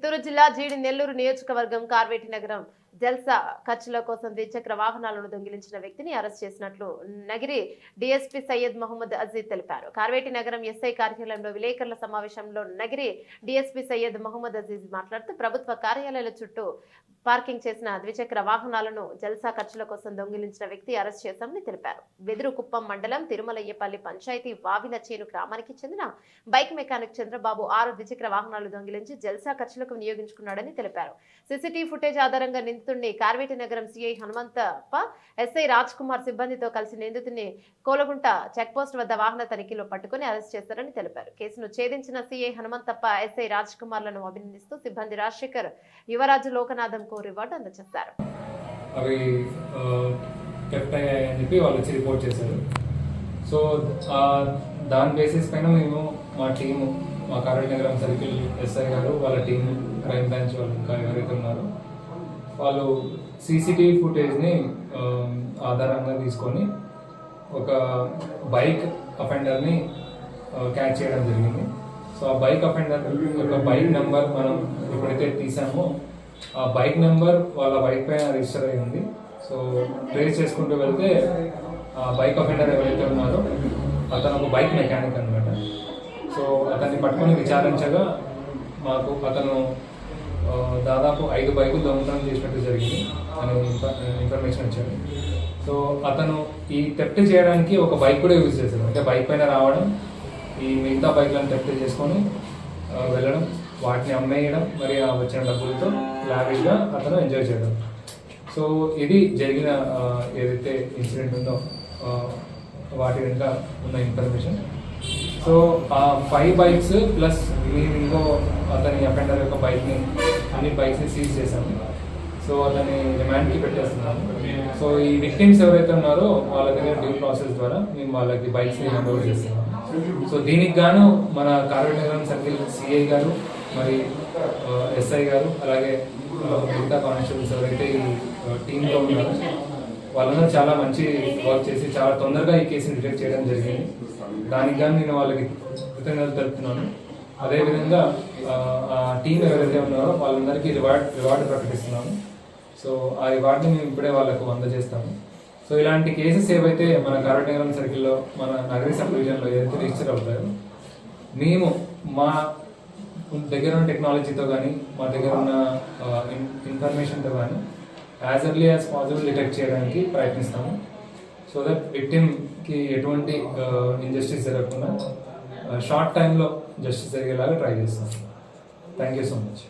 చిత్తూరు జిల్లా జీడి నెల్లూరు నియోజకవర్గం కార్వేటి నగరం జల్సా ఖర్చుల కోసం ద్విచక్ర వాహనాలను దొంగిలించిన వ్యక్తిని అరెస్ట్ చేసినట్లు నగిరి డీఎస్పీ సయ్యద్ మహమ్మద్ అజీజ్ తెలిపారు. కార్వేటి నగరం ఎస్ఐ కార్యాలయంలో విలేకరుల సమావేశంలో నగిరి డీఎస్పీ సయ్యద్ మహమ్మద్ అజీజ్ మాట్లాడుతూ ప్రభుత్వ కార్యాలయాల చుట్టూ పార్కింగ్ చేసిన ద్విచక్ర వాహనాలను జల్సా ఖర్చుల కోసం దొంగిలించిన వ్యక్తి అరెస్ట్ చేశామని తెలిపారు. వెదురుకుప్పం మండలం తిరుమలయ్యపల్లి పంచాయతీ వావిల చేను గ్రామానికి చెందిన బైక్ మెకానిక్ చంద్రబాబు 6 ద్విచక్ర వాహనాలు దొంగిలించి జల్సా ఖర్చులకు వినియోగించుకున్నాడని తెలిపారు. సీసీటీవీ ఫుటేజ్ ఆధారంగా నిందితుడిని కార్వేటి నగరం సిఐ హనుమంతప్ప ఎస్ఐ రాజ్ కుమార్ సిబ్బందితో కలిసి నిందితుడిని కోలగుంట చెక్పోస్ట్ వద్ద వాహన తనిఖీలో పట్టుకుని అరెస్ట్ చేశారని తెలిపారు. కేసును ఛేదించిన సిఐ హనుమంతప్ప ఎస్ఐ రాజ్ కుమార్లను అభినందిస్తూ సిబ్బంది రాజశేఖర్, యువరాజు లోకనాథం రివార్డు అందజేస్తారు. అవి కెప్ట్ అయ్యాయని చెప్పి వాళ్ళు వచ్చి రిపోర్ట్ చేశారు. సో దాని బేసిస్ పైన మేము మా టీము, మా కార్వేటి నగరం సర్కిల్ ఎస్ఐ గారు, వాళ్ళ టీము, క్రైమ్ బ్రాంచ్ వాళ్ళు ఇంకా ఎవరైతే ఉన్నారో వాళ్ళు సీసీటీవీ ఫుటేజ్ని ఆధారంగా తీసుకొని ఒక బైక్ అఫెండర్ని క్యాచ్ చేయడం జరిగింది. సో ఆ బైక్ అఫెండర్ యొక్క బైక్ నెంబర్ మనం ఎప్పుడైతే తీసామో ఆ బైక్ నెంబర్ వాళ్ళ బైక్ పైన రిజిస్టర్ అయి ఉంది. సో ట్రేస్ చేసుకుంటూ వెళ్తే ఆ బైక్ అఫెండర్ ఎవరైతే ఉన్నారో అతను ఒక బైక్ మెకానిక్ అనమాట. సో అతన్ని పట్టుకొని విచారించగా మాకు అతను దాదాపు 5 బైకులు దొంగతనం చేసినట్టు జరిగింది అని ఇన్ఫర్మేషన్ వచ్చింది. సో అతను ఈ థెఫ్ట్ చేయడానికి ఒక బైక్ కూడా యూజ్ చేశాడు. అంటే బైక్ పైన రావడం, ఈ మిగతా బైక్లను థెఫ్ట్ చేసుకొని వెళ్ళడం, వాటిని అమ్మేయడం, మరి ఆ వచ్చిన డబ్బులతో లావిష్గా అతను ఎంజాయ్ చేయడం. సో ఇది జరిగిన ఏదైతే ఇన్సిడెంట్ ఉందో వాటి వెనుక ఉన్న ఇన్ఫర్మేషన్. సో ఆ 5 బైక్స్ ప్లస్ మేము ఇంకో అతని అఫెండర్ యొక్క బైక్ని, అన్ని బైక్స్ని సీజ్ చేశాము. సో అతన్ని రిమాండ్కి పెట్టేస్తున్నాము. సో ఈ విక్టిమ్స్ ఎవరైతే ఉన్నారో వాళ్ళ దగ్గర డ్యూ ప్రాసెస్ ద్వారా మేము వాళ్ళకి బైక్స్ని హ్యాండ్ ఓవర్ చేస్తున్నాము. సో దీనికి గాను మన కార్వేటి నగరం సర్కిల్ సిఐ గారు, మరి ఎస్ఐ గారు, అలాగే మిగతా కానిస్టేబుల్స్ ఎవరైతే ఈ టీంలో ఉన్నారో వాళ్ళందరూ చాలా మంచి వర్క్ చేసి చాలా తొందరగా ఈ కేసుని డిటెక్ట్ చేయడం జరిగింది. దానికి కానీ నేను వాళ్ళకి కృతజ్ఞతలు తెలుపుతున్నాను. అదేవిధంగా ఆ టీం ఎవరైతే ఉన్నారో వాళ్ళందరికీ రివార్డు ప్రకటిస్తున్నాము. సో ఆ రివార్డుని మేము ఇప్పుడే వాళ్ళకు అందజేస్తాము. సో ఇలాంటి కేసెస్ ఏవైతే మన కార్వేటి నగరం సర్కిల్లో, మన నగరి సబ్ డివిజన్లో ఏదైతే రిజిస్టర్ అవుతాయో మేము మా దగ్గర ఉన్న టెక్నాలజీతో కానీ, మా దగ్గర ఉన్న ఇన్ఫర్మేషన్తో కానీ as early as possible detect చేయడానికి ప్రయత్నిస్తాము. సో దట్ విక్టిమ్కి ఎటువంటి ఇంజస్టిస్ జరగకుండా షార్ట్ టైంలో జస్టిస్ జరిగేలాగా ట్రై చేస్తాము. Thank you so much.